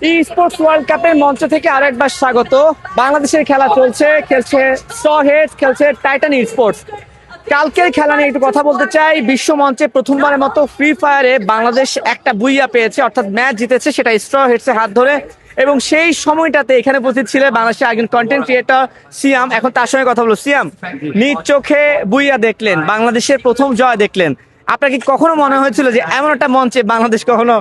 ই sports world কাপের মঞ্চ থেকে আরো একবার স্বাগত। বাংলাদেশের খেলা চলছে, খেলছে স্ট্র হেডস, খেলছে টাইটান স্পোর্টস। কালকের খেলা নিয়ে একটু কথা বলতে চাই। বিশ্ব মঞ্চে প্রথমবারের মতো ফ্রি ফায়ারে বাংলাদেশ একটা বুইয়া পেয়েছে, অর্থাৎ ম্যাচ জিতেছে, সেটা স্ট্র হেডসের হাত ধরে। এবং সেই সময়টাতে এখানে উপস্থিত ছিল বাংলাদেশের একজন কন্টেন্ট ক্রিয়েটর সিয়াম। এখন তার সঙ্গে কথা বলবো। সিয়াম, নিজ চোখে বুইয়া দেখলেন, বাংলাদেশের প্রথম জয় দেখলেন, আপনার কি কখনো মনে হয়েছিল যে এমন একটা মঞ্চে বাংলাদেশ কখনো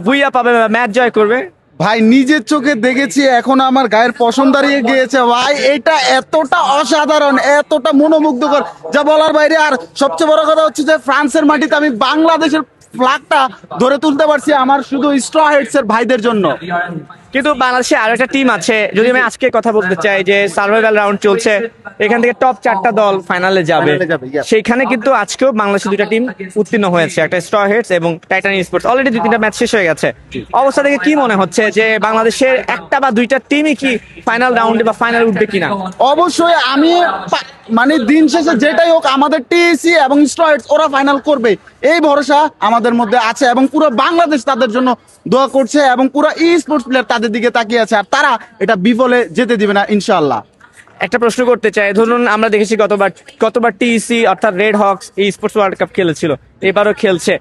বুইয়া পাবে বা ম্যাচ জয় করবে? ভাই নিজের চোখে দেখেছি, এখন আমার গায়ের পশম দাঁড়িয়ে গিয়েছে ভাই। এটা এতটা অসাধারণ, এতটা মনোমুগ্ধকর, যা বলার বাইরে। আর সবচেয়ে বড় কথা হচ্ছে যে ফ্রান্সের মাটিতে আমি বাংলাদেশের ফ্ল্যাগটা ধরে তুলতে পারছি আমার শুধু স্ট্র হেডস এর ভাইদের জন্য। কিন্তু বাংলাদেশে আরো একটা টিম আছে, যদি আমি আজকে কথা বলতে চাই, যে সার্ভাইভাল রাউন্ড চলছে, এখান থেকে টপ 4টা দল ফাইনালে যাবে। Finale যাবে, yes. সেইখানে কিন্তু আজকেও বাংলাদেশের দুইটা টিম উত্তীর্ণ হয়েছে, একটা স্ট্র হেডস এবং টাইটান স্পোর্টস। অলরেডি 2-3টা ম্যাচ শেষ হয়ে গেছে। অবস্থা থেকে কি মনে হচ্ছে যে বাংলাদেশের একটা বা দুইটা টিমই কি ফাইনাল রাউন্ডে বা ফাইনাল উঠবে কিনা? অবশ্যই আমি মানে দিন শেষে যেটাই হোক আমাদের টিএসি এবং স্ট্র হেডস ওরা ফাইনাল করবে, এই ভরসা আমাদের মধ্যে আছে। এবং পুরো বাংলাদেশ তাদের জন্য দোয়া করছে এবং পুরো ই স্পোর্টস প্লেয়ার তাদের দিকে তাকিয়ে আছে, আর তারা এটা বিফলে যেতে দিবে না ইনশাআল্লাহ। একটা প্রশ্ন করতে চাই, ধরুন আমরা দেখেছি কতবার টিইসি অর্থাৎ রেড হকস এই স্পোর্টস ওয়ার্ল্ড কাপ খেলেছিল, এবারও খেলছে।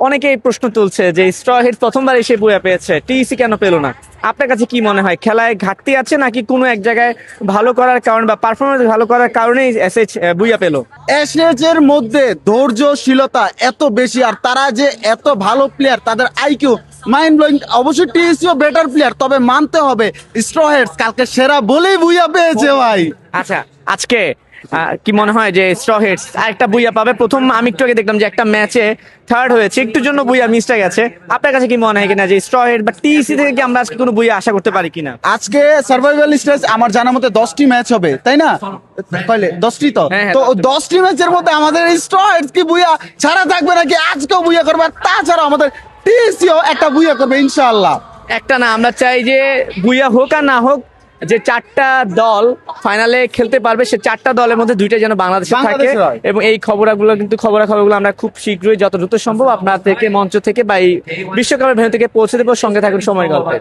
অনেকেই প্রশ্ন তুলছে যে স্ট্র হেডস প্রথমবার এসে বুয়া পেয়েছে, টিইসি কেন পেল না? আপনার কাছে কি মনে হয়, খেলায় ঘাটতি আছে নাকি কোনো এক জায়গায় ভালো করার কারণে বা পারফরমেন্স ভালো করার কারণেই এসএইচ বুয়া পেল? এসএচ এর মধ্যে ধৈর্যশীলতা এত বেশি, আর তারা যে এত ভালো প্লেয়ার, তাদের আইকিউ মাইন্ড ব্লোয়িং। অবশ্যই টিএসিও বেটার প্লেয়ার, তবে মানতে হবে স্ট্র হেডস কালকে সেরা বলেই বুইয়া পেয়েছে ভাই। আচ্ছা, আজকে কি মনে হয় যে স্ট্র হেডস আরেকটা বুইয়া পাবে? প্রথম আমি একটু আগে দেখলাম যে একটা ম্যাচে থার্ড হয়েছে, একটু জন্য বুইয়া মিসটা গেছে। আপনার কাছে কি মনে হয় কিনা যে স্ট্র হেড বা টিইসি থেকে কি আমরা আজকে কোনো বুইয়া আশা করতে পারি কিনা? আজকে সার্ভাইভাল স্টেজ আমার জানা মতে 10টি ম্যাচ হবে, তাই না? কইলে 10টি তো হ্যাঁ, হ্যাঁ, তো 10টি ম্যাচের মধ্যে আমাদের স্ট্র হেডস কি বুইয়া ছাড়া থাকবে নাকি? আজকেও বুইয়া করবে, আর তাছাড়া আমাদের টিএসিও একটা বুইয়া করবে ইনশাআল্লাহ। একটা না, আমরা চাই যে বুইয়া হোক আর না হোক, যে 4টা দল ফাইনালে খেলতে পারবে, সে 4টা দলের মধ্যে 2টা যেন বাংলাদেশে থাকে। বাংলাদেশের হয়। এবং এই খবরাখবরগুলো আমরা খুব শীঘ্রই যত দ্রুত সম্ভব আপনাদেরকে মঞ্চ থেকে বা এই বিশ্বকাপের ভেন্যু থেকে পৌঁছে দেবো। সঙ্গে থাকুন সময় গল্পে।